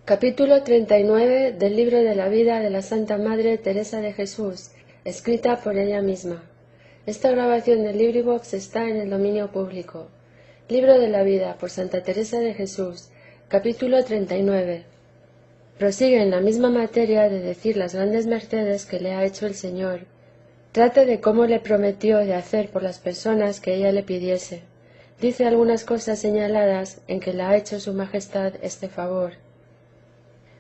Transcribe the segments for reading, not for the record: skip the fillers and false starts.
Capítulo 39 del libro de la vida de la Santa Madre Teresa de Jesús, escrita por ella misma. Esta grabación del LibriVox está en el dominio público. Libro de la vida por Santa Teresa de Jesús, capítulo 39. Prosigue en la misma materia de decir las grandes mercedes que le ha hecho el Señor. Trata de cómo le prometió de hacer por las personas que ella le pidiese. Dice algunas cosas señaladas en que le ha hecho su Majestad este favor.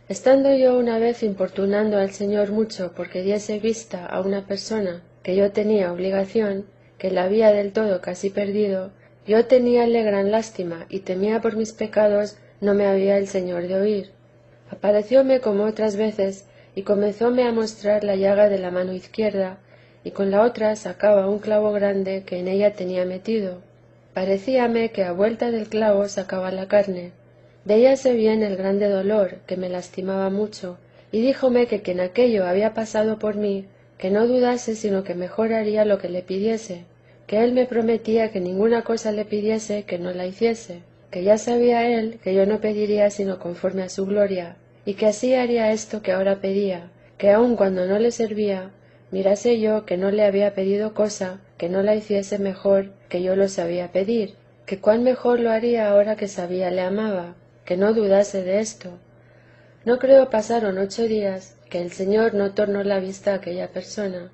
Estando yo una vez importunando al Señor mucho porque diese vista a una persona que yo tenía obligación, que la había del todo casi perdido, yo teníale gran lástima y temía por mis pecados no me había el Señor de oír. Aparecióme como otras veces y comenzóme a mostrar la llaga de la mano izquierda y con la otra sacaba un clavo grande que en ella tenía metido. Parecíame que a vuelta del clavo sacaba la carne. Veíase bien el grande dolor, que me lastimaba mucho, y díjome que quien aquello había pasado por mí, que no dudase sino que mejor haría lo que le pidiese, que él me prometía que ninguna cosa le pidiese que no la hiciese, que ya sabía él que yo no pediría sino conforme a su gloria, y que así haría esto que ahora pedía, que aun cuando no le servía, mirase yo que no le había pedido cosa que no la hiciese mejor que yo lo sabía pedir, que cuán mejor lo haría ahora que sabía le amaba, que no dudase de esto. No creo pasaron 8 días que el Señor no tornó la vista a aquella persona.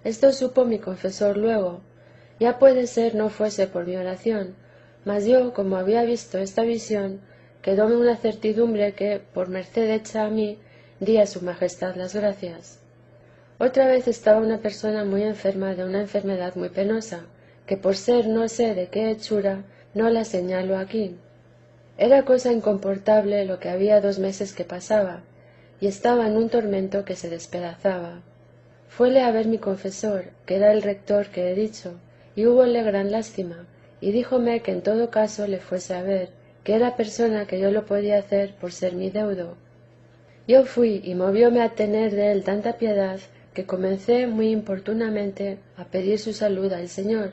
Esto supo mi confesor luego. Ya puede ser no fuese por mi oración, mas yo, como había visto esta visión, quedóme una certidumbre que, por merced hecha a mí, di a su Majestad las gracias. Otra vez estaba una persona muy enferma de una enfermedad muy penosa, que por ser no sé de qué hechura, no la señalo aquí. Era cosa incomportable lo que había 2 meses que pasaba, y estaba en un tormento que se despedazaba. Fuele a ver mi confesor, que era el rector que he dicho, y húbole gran lástima, y díjome que en todo caso le fuese a ver, que era persona que yo lo podía hacer por ser mi deudo. Yo fui y movióme a tener de él tanta piedad, que comencé muy importunamente a pedir su salud al Señor.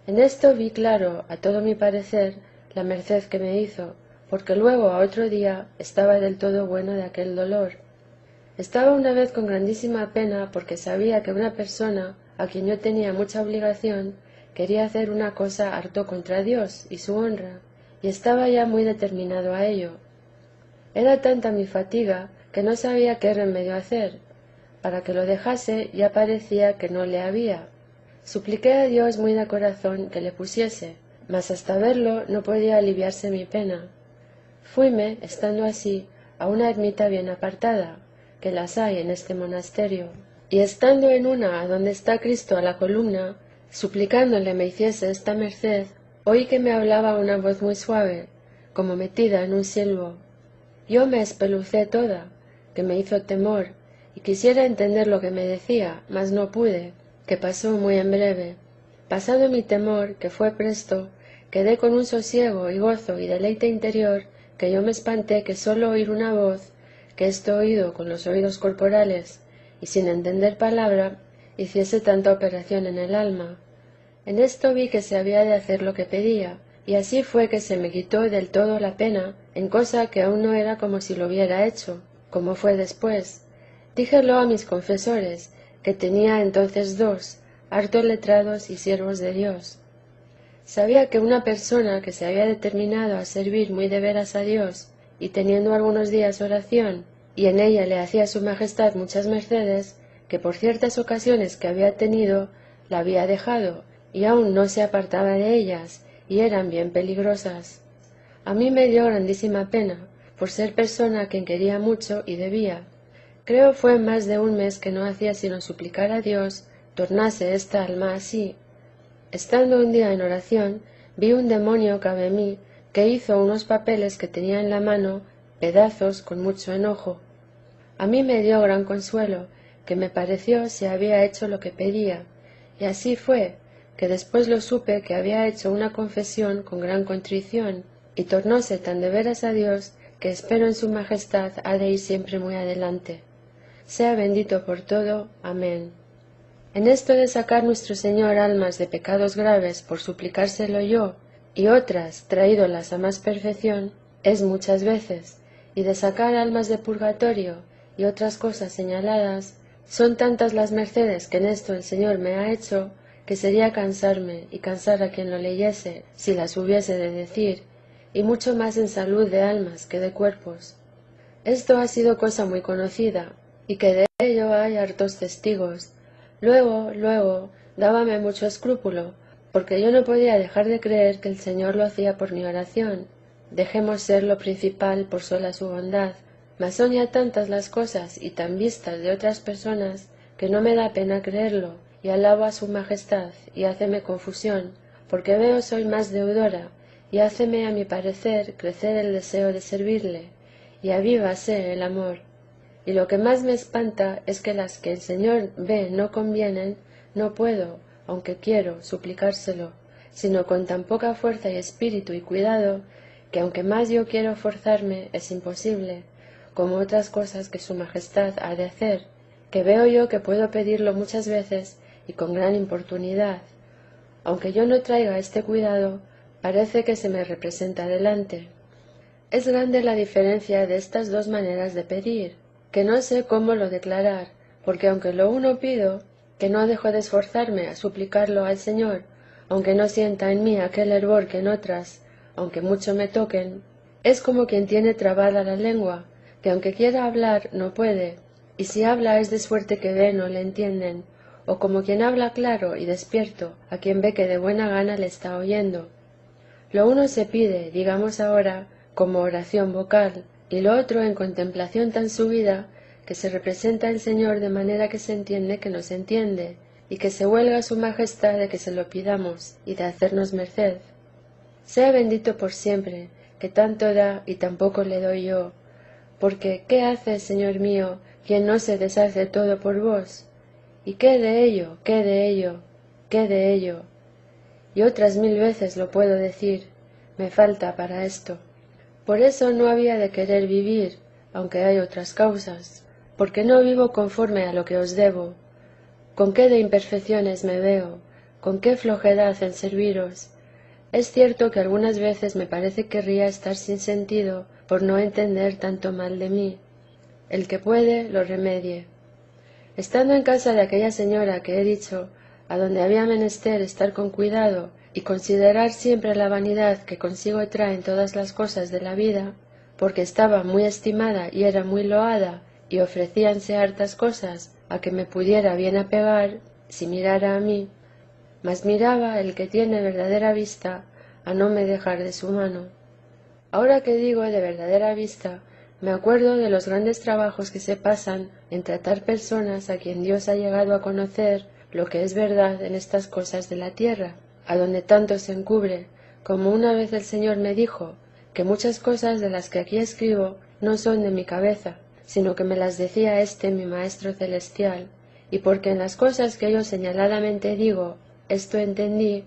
En esto vi claro, a todo mi parecer, la merced que me hizo, porque luego a otro día estaba del todo bueno de aquel dolor. Estaba una vez con grandísima pena porque sabía que una persona, a quien yo tenía mucha obligación, quería hacer una cosa harto contra Dios y su honra, y estaba ya muy determinado a ello. Era tanta mi fatiga que no sabía qué remedio hacer. Para que lo dejase ya parecía que no le había. Supliqué a Dios muy de corazón que le pusiese, mas hasta verlo no podía aliviarse mi pena. Fuime, estando así, a una ermita bien apartada, que las hay en este monasterio, y estando en una adonde está Cristo a la columna, suplicándole me hiciese esta merced, oí que me hablaba una voz muy suave, como metida en un silbo. Yo me espelucé toda, que me hizo temor, y quisiera entender lo que me decía, mas no pude, que pasó muy en breve. Pasado mi temor, que fue presto, quedé con un sosiego y gozo y deleite interior, que yo me espanté que sólo oír una voz, que esto oído con los oídos corporales, y sin entender palabra, hiciese tanta operación en el alma. En esto vi que se había de hacer lo que pedía, y así fue que se me quitó del todo la pena, en cosa que aún no era como si lo hubiera hecho, como fue después. Díjelo a mis confesores, que tenía entonces 2, harto letrados y siervos de Dios. Sabía que una persona que se había determinado a servir muy de veras a Dios, y teniendo algunos días oración, y en ella le hacía su Majestad muchas mercedes, que por ciertas ocasiones que había tenido, la había dejado, y aún no se apartaba de ellas, y eran bien peligrosas. A mí me dio grandísima pena, por ser persona a quien quería mucho y debía. Creo fue más de 1 mes que no hacía sino suplicar a Dios tornase esta alma así. Estando un día en oración, vi un demonio cabe mí, que hizo unos papeles que tenía en la mano, pedazos con mucho enojo. A mí me dio gran consuelo, que me pareció se había hecho lo que pedía, y así fue, que después lo supe que había hecho una confesión con gran contrición, y tornóse tan de veras a Dios, que espero en su Majestad ha de ir siempre muy adelante. Sea bendito por todo. Amén. En esto de sacar nuestro Señor almas de pecados graves por suplicárselo yo, y otras traídolas a más perfección, es muchas veces, y de sacar almas de purgatorio y otras cosas señaladas, son tantas las mercedes que en esto el Señor me ha hecho, que sería cansarme y cansar a quien lo leyese, si las hubiese de decir, y mucho más en salud de almas que de cuerpos. Esto ha sido cosa muy conocida, y que de ello hay hartos testigos. Luego, dábame mucho escrúpulo, porque yo no podía dejar de creer que el Señor lo hacía por mi oración. Dejemos ser lo principal por sola su bondad, mas son ya tantas las cosas y tan vistas de otras personas, que no me da pena creerlo, y alabo a su majestad, y háceme confusión, porque veo soy más deudora, y háceme a mi parecer crecer el deseo de servirle, y avívase el amor. Y lo que más me espanta es que las que el Señor ve no convienen, no puedo, aunque quiero, suplicárselo, sino con tan poca fuerza y espíritu y cuidado, que aunque más yo quiero forzarme, es imposible, como otras cosas que su majestad ha de hacer, que veo yo que puedo pedirlo muchas veces y con gran importunidad. Aunque yo no traiga este cuidado, parece que se me representa delante. Es grande la diferencia de estas dos maneras de pedir, que no sé cómo lo declarar, porque aunque lo uno pido, que no dejo de esforzarme a suplicarlo al Señor, aunque no sienta en mí aquel hervor que en otras, aunque mucho me toquen, es como quien tiene trabada la lengua, que aunque quiera hablar no puede, y si habla es de suerte que ve no le entienden, o como quien habla claro y despierto a quien ve que de buena gana le está oyendo. Lo uno se pide, digamos ahora, como oración vocal, y lo otro en contemplación tan subida que se representa el Señor de manera que se entiende que nos entiende, y que se huelga su majestad de que se lo pidamos y de hacernos merced. Sea bendito por siempre, que tanto da y tampoco le doy yo, porque ¿qué hace, Señor mío, quien no se deshace todo por vos? ¿Y qué de ello, qué de ello, qué de ello? Y otras 1000 veces lo puedo decir, me falta para esto. Por eso no había de querer vivir, aunque hay otras causas, porque no vivo conforme a lo que os debo. ¿Con qué de imperfecciones me veo? ¿Con qué flojedad en serviros? Es cierto que algunas veces me parece querría estar sin sentido por no entender tanto mal de mí. El que puede, lo remedie. Estando en casa de aquella señora que he dicho, a donde había menester estar con cuidado y considerar siempre la vanidad que consigo traen todas las cosas de la vida, porque estaba muy estimada y era muy loada, y ofrecíanse hartas cosas a que me pudiera bien apegar, si mirara a mí, mas miraba el que tiene verdadera vista a no me dejar de su mano. Ahora que digo de verdadera vista, me acuerdo de los grandes trabajos que se pasan en tratar personas a quien Dios ha llegado a conocer lo que es verdad en estas cosas de la tierra, a donde tanto se encubre, como una vez el Señor me dijo, que muchas cosas de las que aquí escribo no son de mi cabeza, sino que me las decía mi Maestro Celestial, y porque en las cosas que yo señaladamente digo, esto entendí,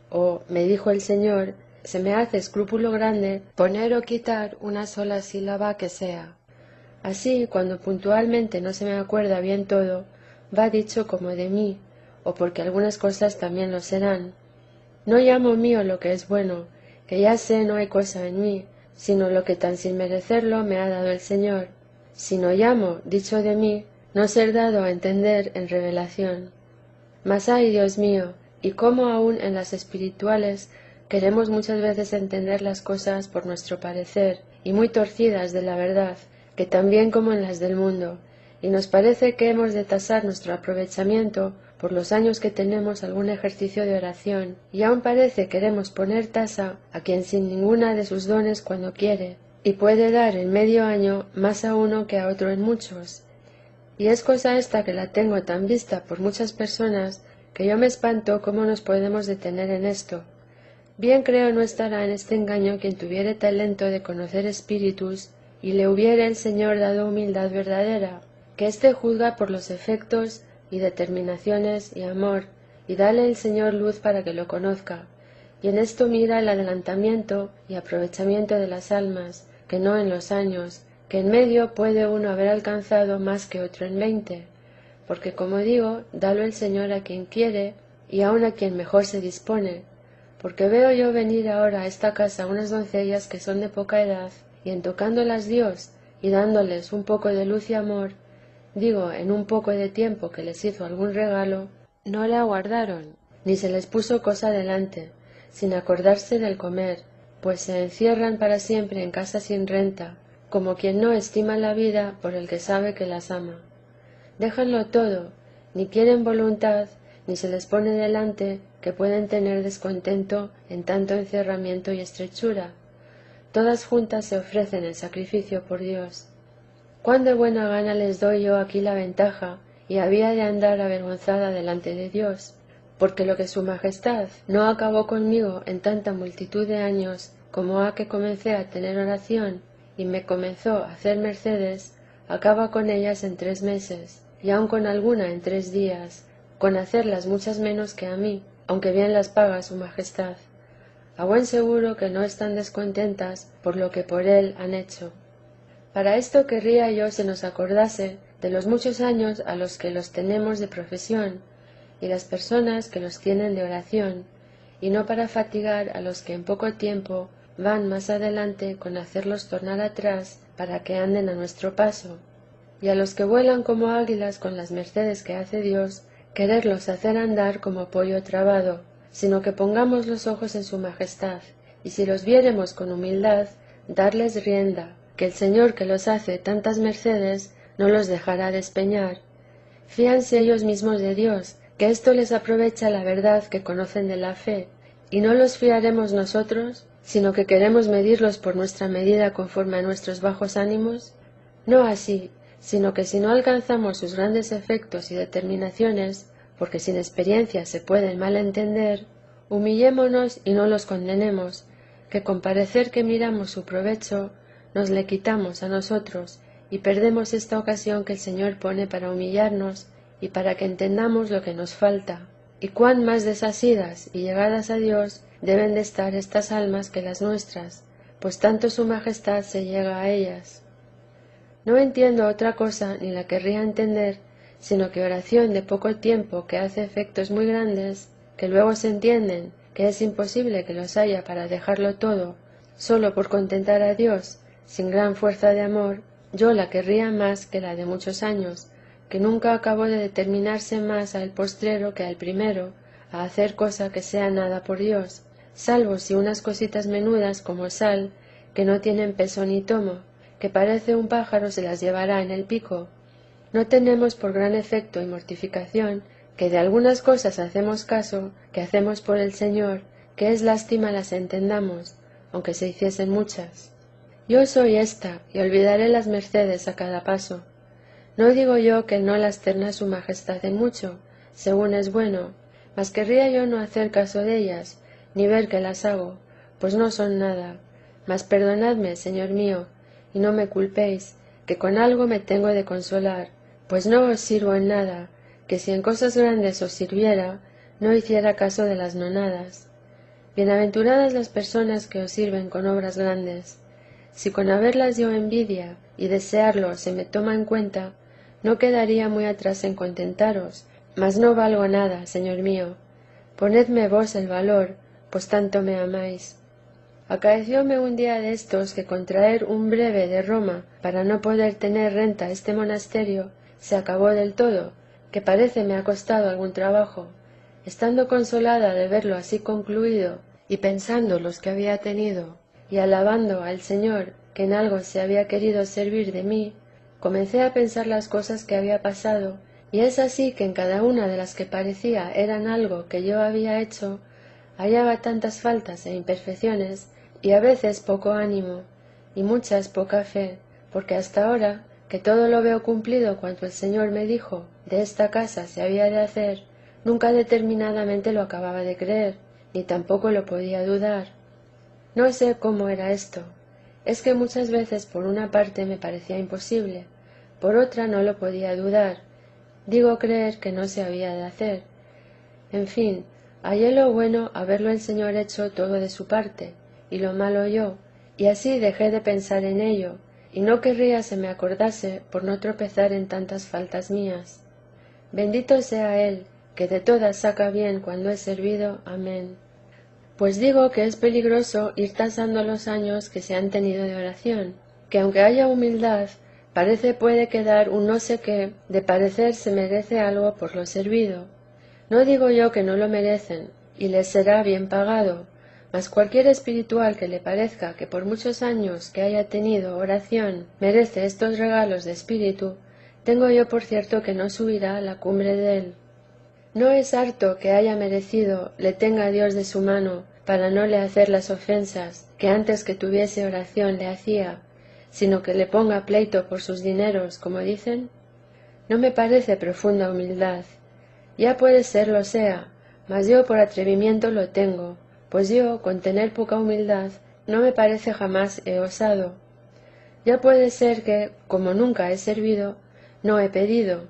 o me dijo el Señor, se me hace escrúpulo grande poner o quitar una sola sílaba que sea. Así, cuando puntualmente no se me acuerda bien todo, va dicho como de mí, o porque algunas cosas también lo serán. No llamo mío lo que es bueno, que ya sé no hay cosa en mí, sino lo que tan sin merecerlo me ha dado el Señor, sino llamo, dicho de mí, no ser dado a entender en revelación. Mas ay, Dios mío, y cómo aún en las espirituales queremos muchas veces entender las cosas por nuestro parecer, y muy torcidas de la verdad, que también como en las del mundo, y nos parece que hemos de tasar nuestro aprovechamiento por los años que tenemos algún ejercicio de oración, y aún parece queremos poner tasa a quien sin ninguna de sus dones cuando quiere, y puede dar en medio año más a uno que a otro en muchos. Y es cosa esta que la tengo tan vista por muchas personas, que yo me espanto cómo nos podemos detener en esto. Bien creo no estará en este engaño quien tuviere talento de conocer espíritus, y le hubiere el Señor dado humildad verdadera, que éste juzga por los efectos y determinaciones y amor, y dale el Señor luz para que lo conozca, y en esto mira el adelantamiento y aprovechamiento de las almas, que no en los años, que en medio puede uno haber alcanzado más que otro en 20, porque como digo, dalo el Señor a quien quiere, y aun a quien mejor se dispone, porque veo yo venir ahora a esta casa unas doncellas que son de poca edad, y en tocándolas Dios, y dándoles un poco de luz y amor, digo en un poco de tiempo que les hizo algún regalo, no le aguardaron, ni se les puso cosa delante, sin acordarse del comer, pues se encierran para siempre en casa sin renta, como quien no estima la vida por el que sabe que las ama. Déjanlo todo, ni quieren voluntad, ni se les pone delante que pueden tener descontento en tanto encerramiento y estrechura. Todas juntas se ofrecen el sacrificio por Dios. Cuán de buena gana les doy yo aquí la ventaja, y había de andar avergonzada delante de Dios, porque lo que su majestad no acabó conmigo en tanta multitud de años como ha que comencé a tener oración y me comenzó a hacer mercedes, acaba con ellas en 3 meses, y aun con alguna en 3 días, con hacerlas muchas menos que a mí, aunque bien las paga su majestad. A buen seguro que no están descontentas por lo que por él han hecho. Para esto querría yo se nos acordase de los muchos años a los que los tenemos de profesión, y las personas que los tienen de oración, y no para fatigar a los que en poco tiempo van más adelante con hacerlos tornar atrás para que anden a nuestro paso, y a los que vuelan como águilas con las mercedes que hace Dios, quererlos hacer andar como pollo trabado, sino que pongamos los ojos en su majestad, y si los viéremos con humildad, darles rienda, que el Señor que los hace tantas mercedes no los dejará despeñar. Fíanse ellos mismos de Dios, que esto les aprovecha la verdad que conocen de la fe, y no los fiaremos nosotros, sino que queremos medirlos por nuestra medida conforme a nuestros bajos ánimos. No así, sino que si no alcanzamos sus grandes efectos y determinaciones, porque sin experiencia se pueden mal entender, humillémonos y no los condenemos, que con parecer que miramos su provecho, nos le quitamos a nosotros y perdemos esta ocasión que el Señor pone para humillarnos y para que entendamos lo que nos falta, y cuán más desasidas y llegadas a Dios deben de estar estas almas que las nuestras, pues tanto su majestad se llega a ellas. No entiendo otra cosa ni la querría entender, sino que oración de poco tiempo que hace efectos muy grandes, que luego se entienden que es imposible que los haya para dejarlo todo, solo por contentar a Dios, sin gran fuerza de amor, yo la querría más que la de muchos años, que nunca acabó de determinarse más al postrero que al primero, a hacer cosa que sea nada por Dios, salvo si unas cositas menudas como sal, que no tienen peso ni tomo, que parece un pájaro se las llevará en el pico. No tenemos por gran efecto y mortificación que de algunas cosas hacemos caso, que hacemos por el Señor, que es lástima las entendamos, aunque se hiciesen muchas. Yo soy esta, y olvidaré las mercedes a cada paso. No digo yo que no las terna su majestad en mucho, según es bueno, mas querría yo no hacer caso de ellas, ni ver que las hago, pues no son nada. Mas perdonadme, Señor mío, y no me culpéis, que con algo me tengo de consolar, pues no os sirvo en nada, que si en cosas grandes os sirviera, no hiciera caso de las nonadas. Bienaventuradas las personas que os sirven con obras grandes. Si con haberlas yo envidia y desearlo se me toma en cuenta, no quedaría muy atrás en contentaros, mas no valgo nada, Señor mío. Ponedme vos el valor, pues tanto me amáis. Acaecióme un día de estos que con traer un breve de Roma para no poder tener renta este monasterio, se acabó del todo, que parece me ha costado algún trabajo. Estando consolada de verlo así concluido, y pensando los que había tenido, y alabando al Señor que en algo se había querido servir de mí, comencé a pensar las cosas que había pasado, y es así que en cada una de las que parecía eran algo que yo había hecho, hallaba tantas faltas e imperfecciones, y a veces poco ánimo, y muchas poca fe, porque hasta ahora, que todo lo veo cumplido cuanto el Señor me dijo de esta casa se había de hacer, nunca determinadamente lo acababa de creer, ni tampoco lo podía dudar. No sé cómo era esto. Es que muchas veces por una parte me parecía imposible, por otra no lo podía dudar. Digo creer que no se había de hacer. En fin, hallé lo bueno haberlo el Señor hecho todo de su parte, y lo malo yo, y así dejé de pensar en ello, y no querría se me acordase por no tropezar en tantas faltas mías. Bendito sea Él, que de todas saca bien cuando es servido. Amén. Pues digo que es peligroso ir tasando los años que se han tenido de oración, que aunque haya humildad, parece puede quedar un no sé qué, de parecer se merece algo por lo servido. No digo yo que no lo merecen, y les será bien pagado, mas cualquier espiritual que le parezca que por muchos años que haya tenido oración merece estos regalos de espíritu, tengo yo por cierto que no subirá a la cumbre de él. No es harto que haya merecido le tenga Dios de su mano para no le hacer las ofensas que antes que tuviese oración le hacía, sino que le ponga pleito por sus dineros, como dicen. No me parece profunda humildad. Ya puede ser lo sea, mas yo por atrevimiento lo tengo, pues yo, con tener poca humildad, no me parece jamás he osado. Ya puede ser que, como nunca he servido, no he pedido.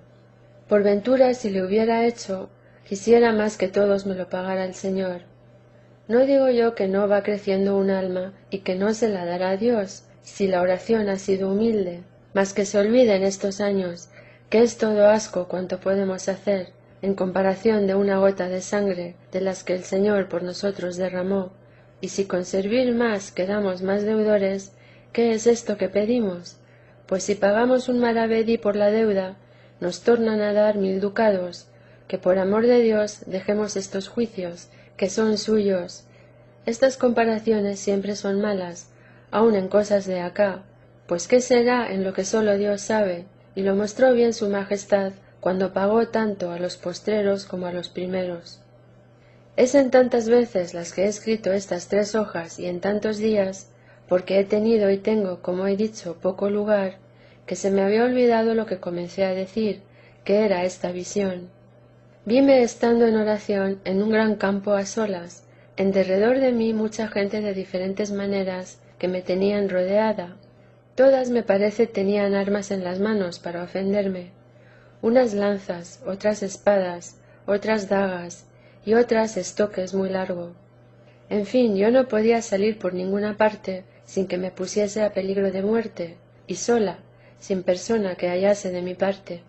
Por ventura, si le hubiera hecho, quisiera más que todos me lo pagara el Señor. No digo yo que no va creciendo un alma y que no se la dará a Dios, si la oración ha sido humilde, mas que se olvide en estos años que es todo asco cuanto podemos hacer, en comparación de una gota de sangre de las que el Señor por nosotros derramó, y si con servir más quedamos más deudores, ¿qué es esto que pedimos? Pues si pagamos un maravedí por la deuda, nos tornan a dar 1000 ducados, que por amor de Dios dejemos estos juicios, que son suyos. Estas comparaciones siempre son malas, aun en cosas de acá, pues qué será en lo que solo Dios sabe, y lo mostró bien su Majestad cuando pagó tanto a los postreros como a los primeros. Es en tantas veces las que he escrito estas 3 hojas y en tantos días, porque he tenido y tengo, como he dicho, poco lugar, que se me había olvidado lo que comencé a decir, que era esta visión. Vime estando en oración en un gran campo a solas, en derredor de mí mucha gente de diferentes maneras que me tenían rodeada. Todas me parece tenían armas en las manos para ofenderme, unas lanzas, otras espadas, otras dagas y otras estoques muy largo. En fin, yo no podía salir por ninguna parte sin que me pusiese a peligro de muerte, y sola, sin persona que hallase de mi parte.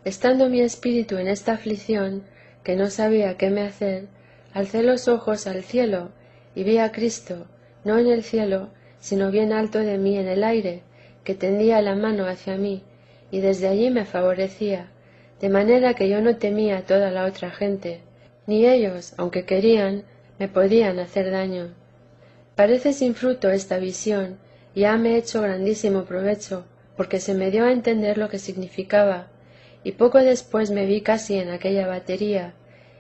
Estando mi espíritu en esta aflicción, que no sabía qué me hacer, alcé los ojos al cielo y vi a Cristo, no en el cielo, sino bien alto de mí en el aire, que tendía la mano hacia mí, y desde allí me favorecía, de manera que yo no temía a toda la otra gente, ni ellos, aunque querían, me podían hacer daño. Parece sin fruto esta visión, y hame hecho grandísimo provecho, porque se me dio a entender lo que significaba, y poco después me vi casi en aquella batería,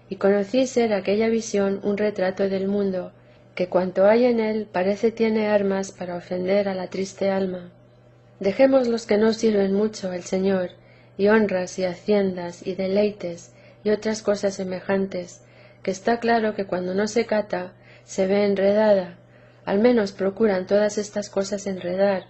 y conocí ser aquella visión un retrato del mundo, que cuanto hay en él parece tiene armas para ofender a la triste alma. Dejemos los que no sirven mucho al Señor, y honras y haciendas y deleites y otras cosas semejantes, que está claro que cuando no se cata, se ve enredada, al menos procuran todas estas cosas enredar,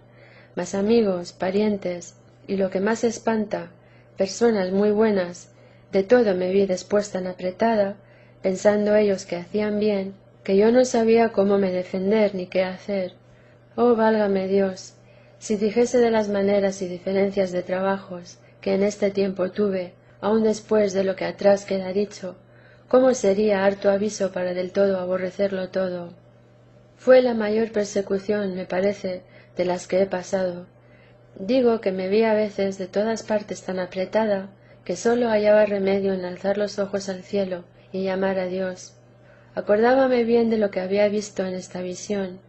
mas amigos, parientes, y lo que más espanta, personas muy buenas, de todo me vi después tan apretada, pensando ellos que hacían bien, que yo no sabía cómo me defender ni qué hacer. Oh, válgame Dios, si dijese de las maneras y diferencias de trabajos que en este tiempo tuve, aun después de lo que atrás queda dicho, ¿cómo sería harto aviso para del todo aborrecerlo todo? Fue la mayor persecución, me parece, de las que he pasado. Digo que me vi a veces de todas partes tan apretada, que sólo hallaba remedio en alzar los ojos al cielo y llamar a Dios. Acordábame bien de lo que había visto en esta visión.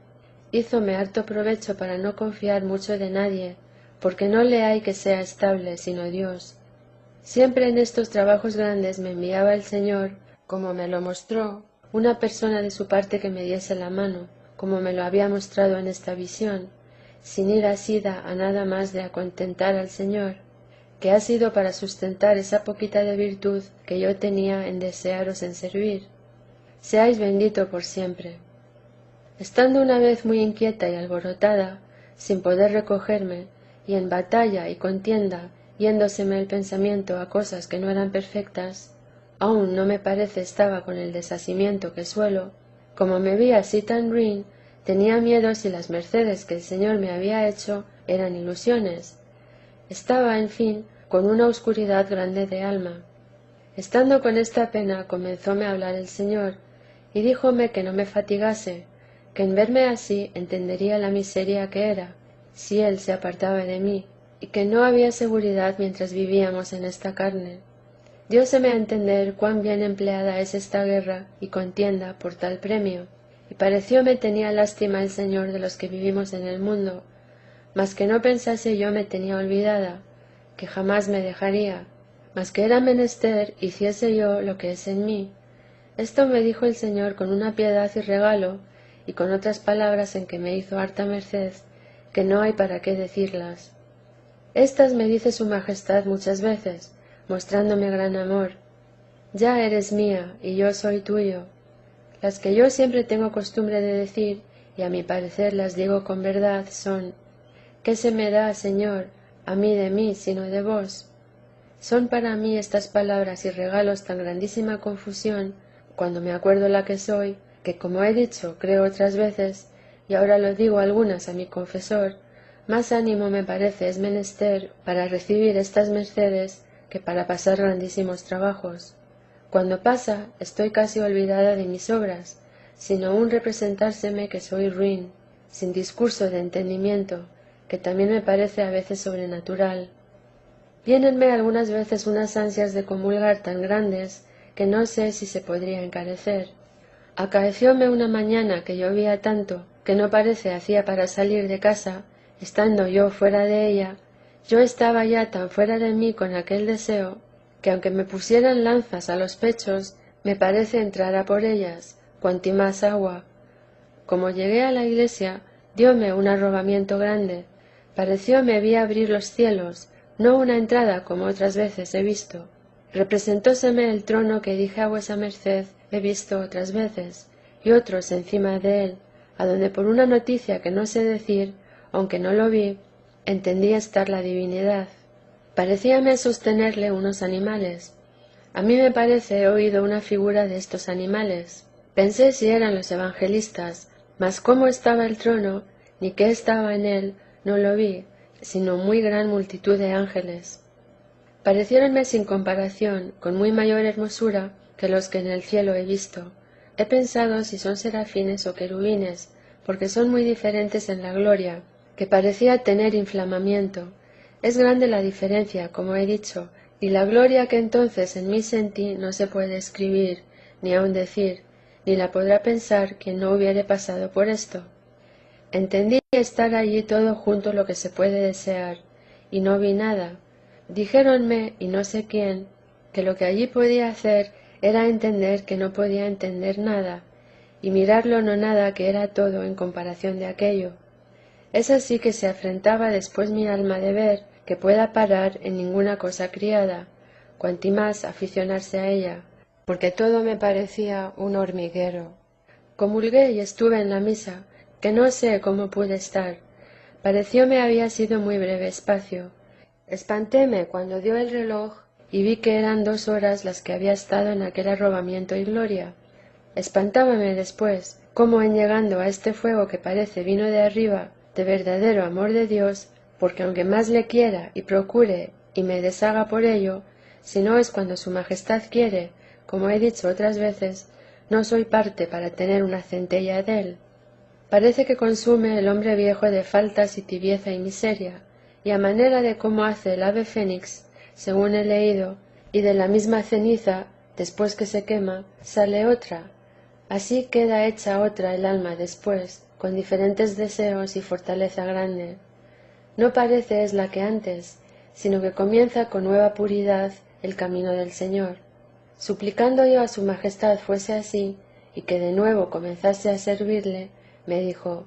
Hízome harto provecho para no confiar mucho de nadie, porque no le hay que sea estable, sino Dios. Siempre en estos trabajos grandes me enviaba el Señor, como me lo mostró, una persona de su parte que me diese la mano, como me lo había mostrado en esta visión, sin ir asida a nada más de acontentar al Señor, que ha sido para sustentar esa poquita de virtud que yo tenía en desearos en servir. Seáis bendito por siempre. Estando una vez muy inquieta y alborotada, sin poder recogerme, y en batalla y contienda, yéndoseme el pensamiento a cosas que no eran perfectas, aún no me parece estaba con el desasimiento que suelo, como me vi así tan ruin, tenía miedo si las mercedes que el Señor me había hecho eran ilusiones. Estaba, en fin, con una oscuridad grande de alma. Estando con esta pena, comenzóme a hablar el Señor, y díjome que no me fatigase, que en verme así entendería la miseria que era, si él se apartaba de mí, y que no había seguridad mientras vivíamos en esta carne. Dióseme a entender cuán bien empleada es esta guerra y contienda por tal premio, y parecióme tenía lástima el Señor de los que vivimos en el mundo, mas que no pensase yo me tenía olvidada, que jamás me dejaría, mas que era menester hiciese yo lo que es en mí. Esto me dijo el Señor con una piedad y regalo, y con otras palabras en que me hizo harta merced, que no hay para qué decirlas. Estas me dice su Majestad muchas veces, mostrándome gran amor. Ya eres mía, y yo soy tuyo. Las que yo siempre tengo costumbre de decir, y a mi parecer las digo con verdad, son: ¿qué se me da, Señor, a mí de mí, sino de vos? Son para mí estas palabras y regalos tan grandísima confusión, cuando me acuerdo la que soy, que como he dicho, creo otras veces, y ahora lo digo algunas a mi confesor, más ánimo me parece es menester para recibir estas mercedes que para pasar grandísimos trabajos. Cuando pasa, estoy casi olvidada de mis obras, sino un representárseme que soy ruin, sin discurso de entendimiento, que también me parece a veces sobrenatural. Viénenme algunas veces unas ansias de comulgar tan grandes que no sé si se podría encarecer. Acaecióme una mañana que llovía tanto que no parece hacía para salir de casa, estando yo fuera de ella. Yo estaba ya tan fuera de mí con aquel deseo, que aunque me pusieran lanzas a los pechos, me parece entrara por ellas, cuanti más agua. Como llegué a la iglesia, dióme un arrobamiento grande, parecióme vi abrir los cielos, no una entrada como otras veces he visto. Representóseme el trono que dije a vuesa merced he visto otras veces, y otros encima de él, adonde por una noticia que no sé decir, aunque no lo vi, entendí estar la divinidad. Parecíame sostenerle unos animales. A mí me parece he oído una figura de estos animales. Pensé si eran los evangelistas, mas cómo estaba el trono, ni qué estaba en él, no lo vi, sino muy gran multitud de ángeles. Pareciéronme sin comparación, con muy mayor hermosura que los que en el cielo he visto. He pensado si son serafines o querubines, porque son muy diferentes en la gloria, que parecía tener inflamamiento. Es grande la diferencia, como he dicho, y la gloria que entonces en mí sentí no se puede escribir, ni aun decir, ni la podrá pensar quien no hubiere pasado por esto. Entendí estar allí todo junto lo que se puede desear, y no vi nada. Dijéronme, y no sé quién, que lo que allí podía hacer era entender que no podía entender nada, y mirar lo no nada que era todo en comparación de aquello. Es así que se afrentaba después mi alma de ver que pueda parar en ninguna cosa criada, cuanti más aficionarse a ella, porque todo me parecía un hormiguero. Comulgué y estuve en la misa, que no sé cómo pude estar. Parecióme había sido muy breve espacio. Espantéme cuando dio el reloj y vi que eran 2 horas las que había estado en aquel arrobamiento y gloria. Espantábame después, cómo en llegando a este fuego que parece vino de arriba, de verdadero amor de Dios, porque aunque más le quiera y procure y me deshaga por ello, si no es cuando su Majestad quiere, como he dicho otras veces, no soy parte para tener una centella de él. Parece que consume el hombre viejo de faltas y tibieza y miseria, y a manera de cómo hace el ave fénix, según he leído, y de la misma ceniza, después que se quema, sale otra. Así queda hecha otra el alma después, con diferentes deseos y fortaleza grande. No parece es la que antes, sino que comienza con nueva puridad el camino del Señor. Suplicando yo a su Majestad fuese así, y que de nuevo comenzase a servirle, me dijo: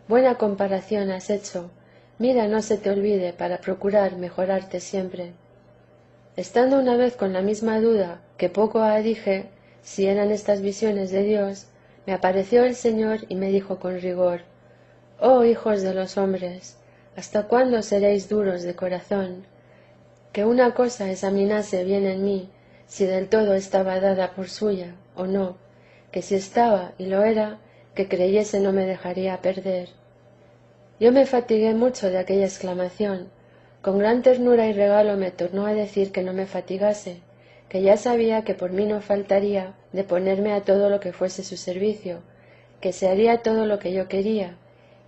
buena comparación has hecho, mira no se te olvide para procurar mejorarte siempre. Estando una vez con la misma duda que poco ha dije, si eran estas visiones de Dios, me apareció el Señor y me dijo con rigor: oh hijos de los hombres, ¿hasta cuándo seréis duros de corazón? Que una cosa examinase bien en mí, si del todo estaba dada por suya o no, que si estaba y lo era, que creyese no me dejaría perder. Yo me fatigué mucho de aquella exclamación. Con gran ternura y regalo me tornó a decir que no me fatigase, que ya sabía que por mí no faltaría de ponerme a todo lo que fuese su servicio, que se haría todo lo que yo quería,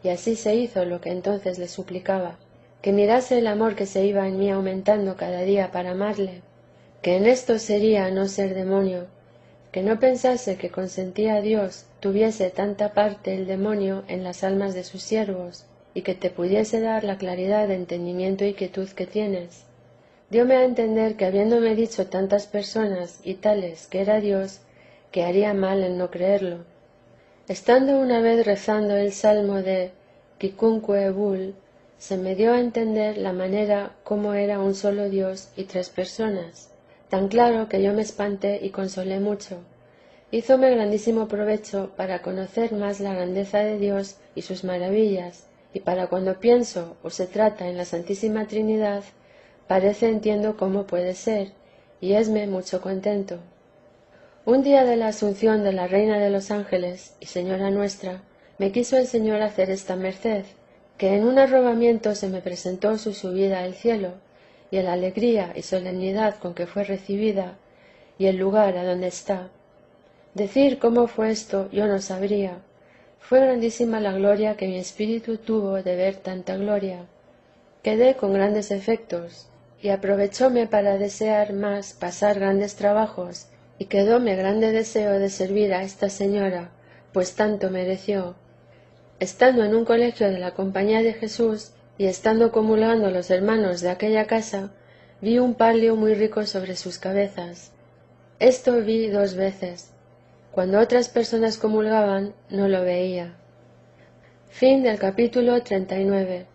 y así se hizo lo que entonces le suplicaba, que mirase el amor que se iba en mí aumentando cada día para amarle, que en esto sería no ser demonio, que no pensase que consentía Dios tuviese tanta parte el demonio en las almas de sus siervos, y que te pudiese dar la claridad de entendimiento y quietud que tienes. Dióme a entender que habiéndome dicho tantas personas y tales que era Dios, que haría mal en no creerlo. Estando una vez rezando el salmo de Quicunque Vul, se me dio a entender la manera cómo era un solo Dios y tres personas, tan claro que yo me espanté y consolé mucho. Hízome grandísimo provecho para conocer más la grandeza de Dios y sus maravillas, y para cuando pienso o se trata en la Santísima Trinidad, parece entiendo cómo puede ser, y esme mucho contento. Un día de la Asunción de la Reina de los Ángeles y Señora nuestra, me quiso el Señor hacer esta merced, que en un arrobamiento se me presentó su subida al cielo, y la alegría y solemnidad con que fue recibida, y el lugar adonde está. Decir cómo fue esto yo no sabría. Fue grandísima la gloria que mi espíritu tuvo de ver tanta gloria. Quedé con grandes efectos, y aprovechóme para desear más pasar grandes trabajos, y quedóme grande deseo de servir a esta señora, pues tanto mereció. Estando en un colegio de la Compañía de Jesús, y estando comulgando los hermanos de aquella casa, vi un palio muy rico sobre sus cabezas. Esto vi 2 veces. Cuando otras personas comulgaban, no lo veía. Fin del capítulo 39.